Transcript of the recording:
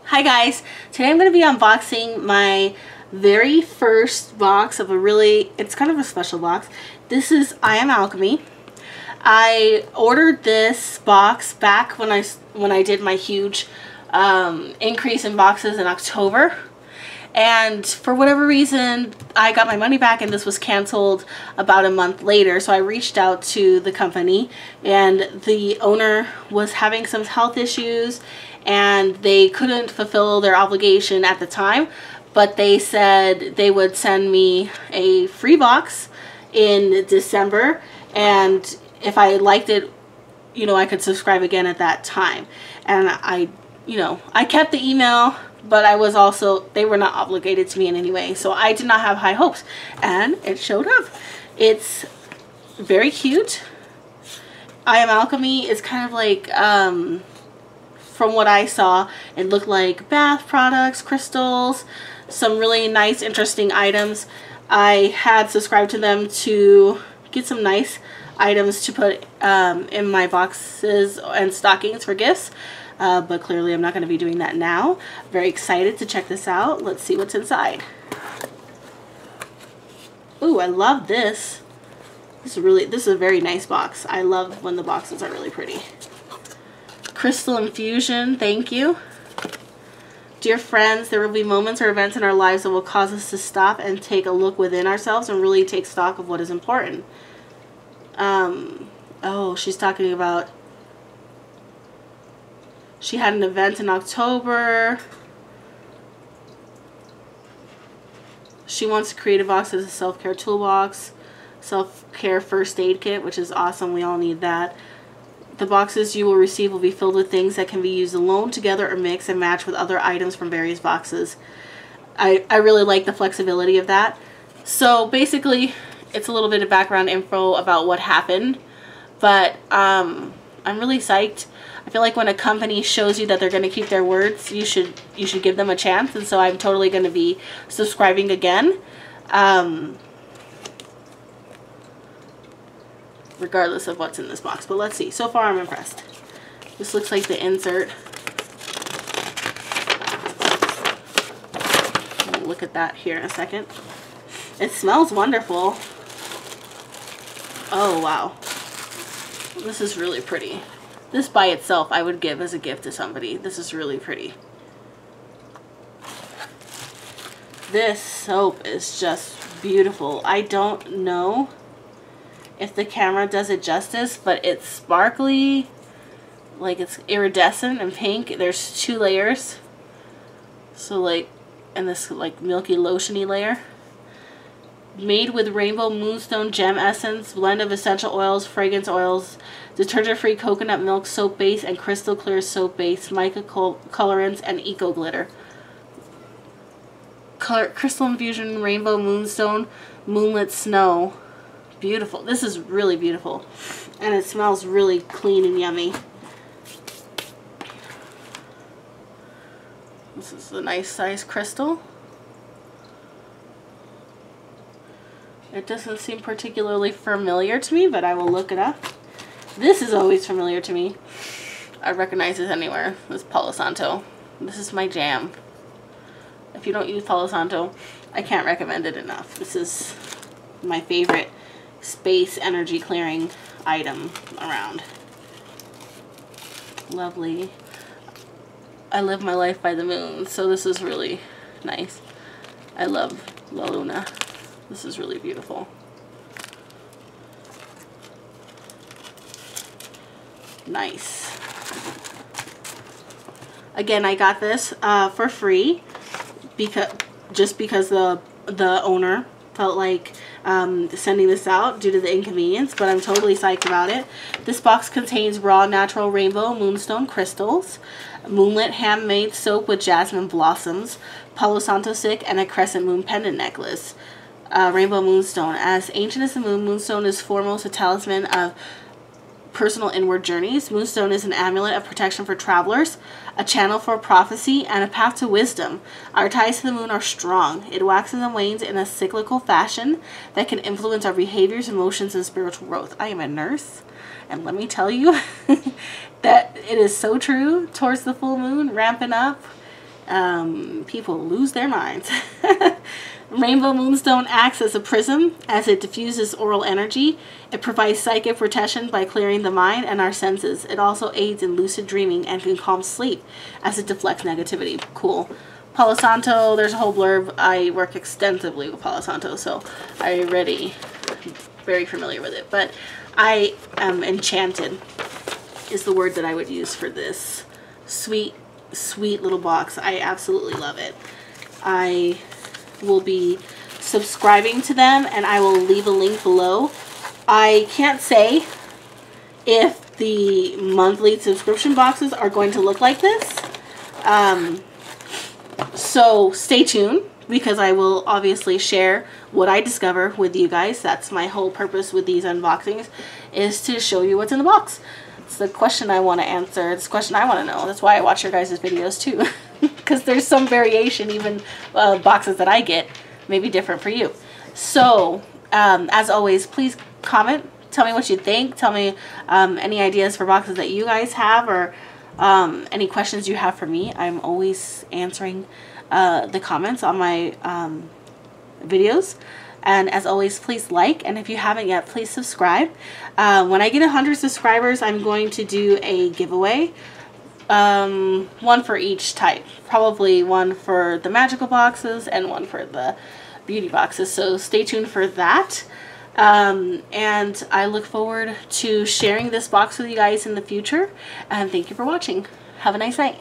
Hi guys, today I'm going to be unboxing my very first box of it's kind of a special box. This is Am Alchemy. I ordered this box back when I did my huge increase in boxes in October. And for whatever reason, I got my money back and this was canceled about a month later. So I reached out to the company, and the owner was having some health issues and they couldn't fulfill their obligation at the time. But they said they would send me a free box in December, and if I liked it, I could subscribe again at that time. And I kept the email, but they were not obligated to me in any way. So I did not have high hopes, and it showed up. It's very cute. Am Alchemy is kind of like, from what I saw, it looked like bath products, crystals, some really nice, interesting items. I had subscribed to them to get some nice items to put in my boxes and stockings for gifts. But clearly I'm not going to be doing that now. Very excited to check this out. Let's see what's inside. Ooh, I love this. This is a very nice box. I love when the boxes are really pretty. Crystal infusion, thank you. Dear friends, there will be moments or events in our lives that will cause us to stop and take a look within ourselves and really take stock of what is important. Oh, she's talking about she had an event in October. She wants to create a box as a self-care toolbox, self-care first aid kit, which is awesome. We all need that. The boxes you will receive will be filled with things that can be used alone, together, or mix and match with other items from various boxes. I really like the flexibility of that. So basically, it's a little bit of background info about what happened, but I'm really psyched. I feel like when a company shows you that they're going to keep their words, you should give them a chance, and so I'm totally going to be subscribing again, regardless of what's in this box. But let's see. So far, I'm impressed. This looks like the insert. We'll look at that here in a second. It smells wonderful. Oh, wow. This is really pretty. This by itself I would give as a gift to somebody. This is really pretty. This soap is just beautiful. I don't know if the camera does it justice, but it's sparkly, like it's iridescent and pink. There's 2 layers. So and this milky lotiony layer. Made with rainbow moonstone gem essence, blend of essential oils, fragrance oils, detergent-free coconut milk soap base, and crystal clear soap base, mica colorants, and eco glitter. Crystal infusion, rainbow moonstone, moonlit snow. Beautiful. This is really beautiful, and it smells really clean and yummy. This is a nice size crystal. It doesn't seem particularly familiar to me, but I will look it up. This is always familiar to me. I recognize this anywhere. This is Palo Santo. This is my jam. If you don't use Palo Santo, I can't recommend it enough. This is my favorite space energy clearing item around. Lovely. I live my life by the moon, so this is really nice. I love La Luna. This is really beautiful. Nice. Again, I got this for free because the owner felt like sending this out due to the inconvenience, but I'm totally psyched about it. This box contains raw natural rainbow moonstone crystals, moonlit handmade soap with jasmine blossoms, Palo Santo stick, and a crescent moon pendant necklace. Rainbow moonstone. As ancient as the moon, moonstone is foremost a talisman of personal inward journeys. Moonstone is an amulet of protection for travelers, a channel for prophecy, and a path to wisdom. Our ties to the moon are strong. It waxes and wanes in a cyclical fashion that can influence our behaviors, emotions, and spiritual growth. I am a nurse, and let me tell you that it is so true. Towards the full moon, ramping up, People lose their minds. Rainbow Moonstone acts as a prism as it diffuses oral energy. It provides psychic protection by clearing the mind and our senses. It also aids in lucid dreaming and can calm sleep as it deflects negativity. Cool. Palo Santo, there's a whole blurb. I work extensively with Palo Santo, so I already very familiar with it. But I am enchanted is the word that I would use for this sweet, sweet little box. I absolutely love it. I will be subscribing to them, and I will leave a link below. I can't say if the monthly subscription boxes are going to look like this. So stay tuned, because I will obviously share what I discover with you guys. That's my whole purpose with these unboxings, is to show you what's in the box. It's the question I want to answer. It's the question I want to know. That's why I watch your guys' videos too. Because there's some variation, even boxes that I get may be different for you. So, as always, please comment. Tell me what you think. Tell me any ideas for boxes that you guys have, or any questions you have for me. I'm always answering the comments on my videos. And as always, please like, and if you haven't yet, please subscribe. When I get 100 subscribers, I'm going to do a giveaway. One for each type. Probably one for the magical boxes and one for the beauty boxes. So stay tuned for that. And I look forward to sharing this box with you guys in the future. And thank you for watching. Have a nice night.